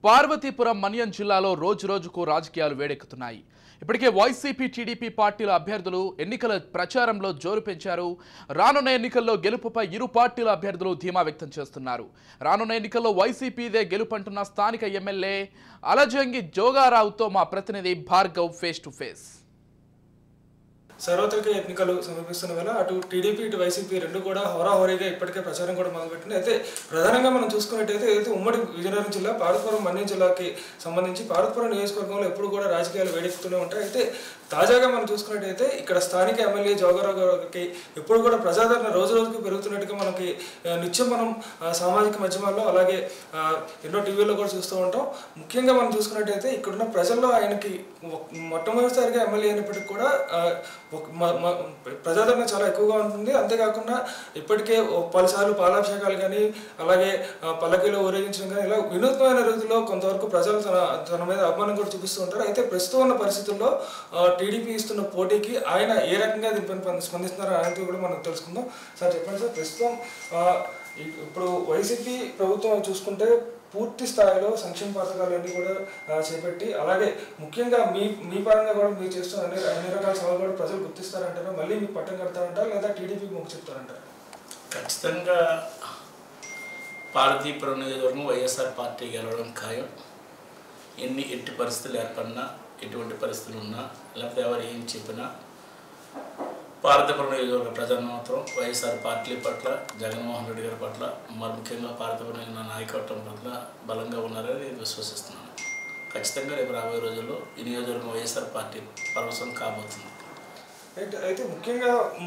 పార్వతీపురం మన్యం జిల్లాలో రోజురోజుకు రాజకీయాలు వేడెక్కుతున్నాయి. ఇప్పటికే వైసీపీ టీడీపీ పార్టీల అభ్యర్థులు ఎన్నికల ప్రచారంలో జోరు పెంచారు. రానున్న ఎన్నికల్లో గెలుపుపై ఇరు పార్టీల అభ్యర్థులు ధీమా వ్యక్తం చేస్తున్నారు. రానున్న ఎన్నికల్లో వైసీపీదే గెలుపంటున్న స్థానిక ఎమ్మెల్యే అలజంగి జోగారావుతో మా ప్రతినిధి భార్గవ్ ఫేస్ టు ఫేస్. సార్వత్రిక ఎన్నికలు సమీపిస్తున్న వేళ అటు టీడీపీ ఇటు వైసీపీ రెండు కూడా హోరాహోరీగా ఇప్పటికే ప్రచారం కూడా మొదలుపెట్టింది. అయితే ప్రధానంగా మనం చూసుకున్నట్టయితే ఉమ్మడి విజయనగరం జిల్లా పార్వతీపురం మన్యం జిల్లాకి సంబంధించి పార్వతీపురం నియోజకవర్గంలో ఎప్పుడు కూడా రాజకీయాలు వేడెక్కుతూనే ఉంటాయి. అయితే తాజాగా మనం చూసుకున్నట్టయితే ఇక్కడ స్థానిక ఎమ్మెల్యే జోగారావు గారికి ఎప్పుడు కూడా ప్రజాదరణ రోజు రోజుకు పెరుగుతున్నట్టుగా మనకి నిత్యం మనం సామాజిక మాధ్యమాల్లో అలాగే ఎన్నో టీవీల్లో కూడా చూస్తూ ఉంటాం. ముఖ్యంగా మనం చూసుకున్నట్టయితే ఇక్కడున్న ప్రజల్లో ఆయనకి మొట్టమొదటిసారిగా ఎమ్మెల్యే అయినప్పటికీ కూడా ప్రజాదరణ చాలా ఎక్కువగా ఉంటుంది. అంతేకాకుండా ఇప్పటికే పలుసార్లు పాలాభిషేకాలు కానీ అలాగే పల్లకీలో ఊరేగించడం కానీ ఇలా వినూత్నమైన రీతిలో కొంతవరకు ప్రజలు తన మీద అభిమానం కూడా చూపిస్తూ ఉంటారు. అయితే ప్రస్తుతం ఉన్న పరిస్థితుల్లో టీడీపీ ఇస్తున్న పోటీకి ఆయన ఏ రకంగా దీనిపైన స్పందిస్తున్నారో ఆయనతో కూడా మనం తెలుసుకుందాం. సార్ చెప్పండి సార్, ప్రస్తుతం ఇప్పుడు వైసీపీ ప్రభుత్వం చూసుకుంటే పూర్తి స్థాయిలో సంక్షేమ పథకాలన్నీ కూడా చేపట్టి అలాగే ముఖ్యంగా మీ పరంగా కూడా మీరు చేస్తున్న అన్ని రకాల సవాళ్ళు కూడా ప్రజలు గుర్తిస్తారంటారా, మళ్ళీ మీకు పట్టం కడతారంటారా లేదా టీడీపీకి మొగ్గు చెప్తారంటారా? ఖచ్చితంగా పార్వతీపురం నియోజకవర్గం వైఎస్ఆర్ పార్టీ గెలవడం ఖాయం. ఎట్టి పరిస్థితులు ఏర్పడినా, ఎటువంటి పరిస్థితులు ఉన్నా, లేకపోతే ఎవరు ఏం చెప్పినా పార్వతీపురం నియోజకవర్గ ప్రజలు మాత్రం వైఎస్ఆర్ పార్టీ పట్ల, జగన్మోహన్ రెడ్డి గారి పట్ల, మరి ముఖ్యంగా పార్వతీపురం నాయకత్వం పట్ల బలంగా ఉన్నారని నేను విశ్వసిస్తున్నాను. ఖచ్చితంగా రేపు రాబోయే రోజుల్లో ఈ నియోజకవర్గం వైఎస్ఆర్ పార్టీ పరవశం కాబోతుంది. అయితే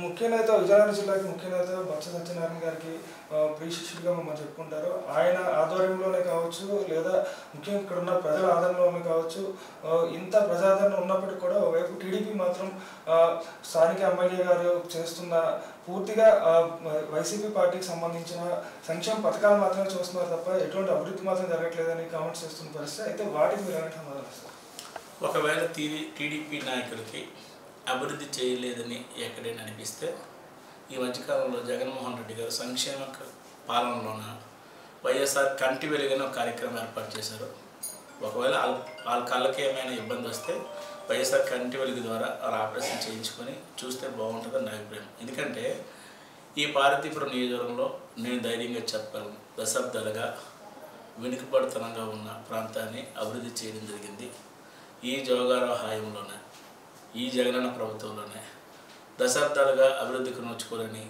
ముఖ్య నేత విజయనగరం జిల్లాకి ముఖ్య నేత బొత్స సత్యనారాయణ గారికి ప్రియశిష్యుడిగా మనం చెప్పుకుంటారు. ఆయన ఆధ్వర్యంలోనే కావచ్చు లేదా ముఖ్యంగా ఇక్కడ ఉన్న ప్రజల ఆదరణలోనే కావచ్చు, ఇంత ప్రజాదరణ ఉన్నప్పటికీ కూడా ఒకవైపు టీడీపీ మాత్రం స్థానిక ఎమ్మెల్యే గారు చేస్తున్న పూర్తిగా వైసీపీ పార్టీకి సంబంధించిన సంక్షేమ పథకాలు మాత్రమే చూస్తున్నారు తప్ప ఎటువంటి అభివృద్ధి మాత్రం జరగట్లేదని కామెంట్స్ చేస్తున్న పరిస్థితి. అయితే వాటికి మీరు ఎలాంటి సమాధానం ఇస్తారు? ఒకవేళ టీడీపీ నాయకులకి అభివృద్ధి చేయలేదని ఎక్కడైనా అనిపిస్తే ఈ మధ్యకాలంలో జగన్మోహన్ రెడ్డి గారు సంక్షేమ పాలనలోన వైఎస్ఆర్ కంటి వెలుగైన కార్యక్రమం ఏర్పాటు చేశారు. ఒకవేళ వాళ్ళ కళ్ళకి ఏమైనా ఇబ్బంది వస్తే వైఎస్ఆర్ కంటి వెలుగు ద్వారా వాళ్ళ ఆపరేషన్ చేయించుకొని చూస్తే బాగుంటుందని నా అభిప్రాయం. ఎందుకంటే ఈ పార్వతీపురం నియోజకవర్గంలో నేను ధైర్యంగా చెప్పగలను, దశాబ్దాలుగా వెనుకబడుతనంగా ఉన్న ప్రాంతాన్ని అభివృద్ధి చేయడం జరిగింది. ఈ జోగారావు హాయంలోనే, ఈ జగనన్న ప్రభుత్వంలోనే దశాబ్దాలుగా అభివృద్ధికి నోచుకోవాలని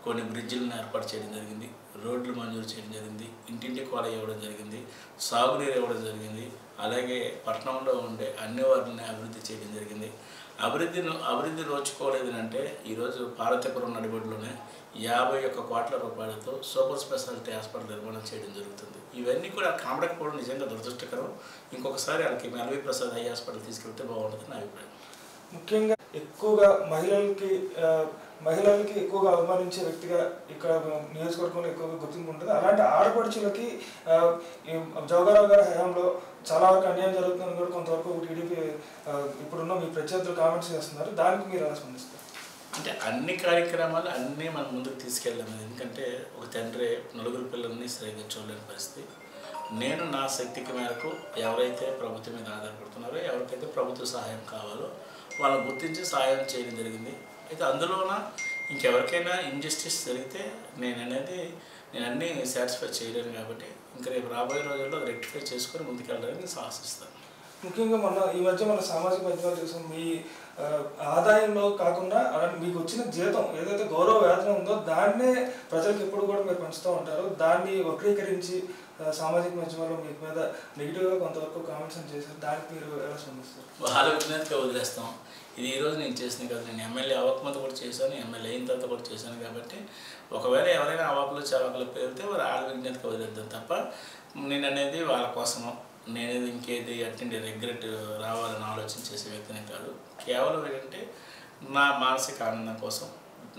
కొన్ని బ్రిడ్జిలను ఏర్పాటు చేయడం జరిగింది, రోడ్లు మంజూరు చేయడం జరిగింది, ఇంటింటి కోల ఇవ్వడం జరిగింది, సాగునీరు ఇవ్వడం జరిగింది. అలాగే పట్టణంలో ఉండే అన్ని వారిని అభివృద్ధి చేయడం జరిగింది. అభివృద్ధి నోచుకోలేదు అంటే ఈరోజు పార్వతీపురం నడిబొడ్డులోనే 51 కోట్ల రూపాయలతో సూపర్ స్పెషాలిటీ హాస్పిటల్ నిర్మాణం చేయడం జరుగుతుంది. ఇవన్నీ కూడా కామడకపోవడం నిజంగా దురదృష్టకరం. ఇంకొకసారి వాళ్ళకి ఎల్వి ప్రసాద్ ఐ హాస్పిటల్ తీసుకెళ్తే బాగుంటుంది నా అభిప్రాయం. ముఖ్యంగా ఎక్కువగా మహిళలకి ఎక్కువగా అభిమానించే వ్యక్తిగా ఇక్కడ నియోజకవర్గంలో ఎక్కువగా గుర్తింపు ఉంటుంది. అలాంటి ఆడపడుచులకి జోగారావు గారి హయాంలో చాలా వరకు అన్యాయం జరుగుతుందని కూడా కొంతవరకు టీడీపీ ఇప్పుడున్న మీ ప్రత్యర్థులు కామెంట్స్ చేస్తున్నారు. దానికి మీరు ఎలా స్పందిస్తారు? అంటే అన్ని కార్యక్రమాలు అన్నీ మనం ముందుకు తీసుకెళ్ళాము. ఎందుకంటే ఒక తండ్రి నలుగురు పిల్లల్ని సరిగ్గా చూడలేని పరిస్థితి. నేను నా శక్తికి మేరకు ఎవరైతే ప్రభుత్వం మీద ఆధారపడుతున్నారో, ఎవరికైతే ప్రభుత్వ సహాయం కావాలో వాళ్ళని గుర్తించి సహాయం చేయడం జరిగింది. అయితే అందులోన ఇంకెవరికైనా ఇంజస్టిస్ జరిగితే నేను అన్నీ సాటిస్ఫై చేయలేను. కాబట్టి ఇంకా రేపు రాబోయే రోజుల్లో రెక్టిఫై చేసుకొని ముందుకెళ్ళడానికి నేను ఆశిస్తాను. ముఖ్యంగా ఈ మధ్య మన సామాజిక మాధ్యమాలు చూసాం, మీ ఆదాయంలో కాకుండా మీకు వచ్చిన జీతం ఏదైతే గౌరవ వేతనం ఉందో దాన్నే ప్రజలకు ఎప్పుడు కూడా మీరు పంచుతూ ఉంటారు. దాన్ని వక్రీకరించి సామాజిక మాధ్యమాల్లో మీ మీద నెగిటివ్గా కొంతవరకు కామెంట్స్ చేశారు. దానికి మీరు ఎలా స్పందిస్తారు? వాళ్ళ విజ్ఞతగా వదిలేస్తాం. ఇది ఈరోజు నేను చేసింది కదా, నేను ఎమ్మెల్యే అవ్వకముందు కూడా చేశాను, ఎమ్మెల్యే అయిన తర్వాత కూడా చేశాను. కాబట్టి ఒకవేళ ఎవరైనా అవాకులు చవాకులు పేరితే వారు వాళ్ళ విజ్ఞతగా వదిలేద్దాం తప్ప నేను అనేది వాళ్ళ కోసము, నేనేది ఇంకేది అటెండ్ రిగ్రెట్ రావాలని ఆలోచన చేసే వ్యక్తినే కాదు. కేవలం ఏంటంటే నా మానసిక ఆనందం కోసం,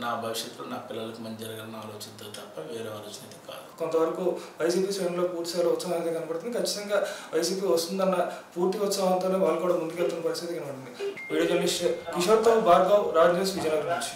నా భవిష్యత్తులో నా పిల్లలకు మంచి జరగాలని ఆలోచనతో తప్ప వేరే ఆలోచన అయితే కాదు. కొంతవరకు వైసీపీ శ్రేణిలో పూర్తి స్థాయిలో ఉత్సాహం అయితే కనపడుతుంది. ఖచ్చితంగా వైసీపీ వస్తుందన్న పూర్తి ఉత్సాహంతోనే వాళ్ళు కూడా ముందుకెళ్తున్న పరిస్థితి కనబడుతుంది. వీడియో జర్నలిస్ట్ కిషోర్తో భార్గవ్, రాజ్ న్యూస్, విజయనగరం నుంచి.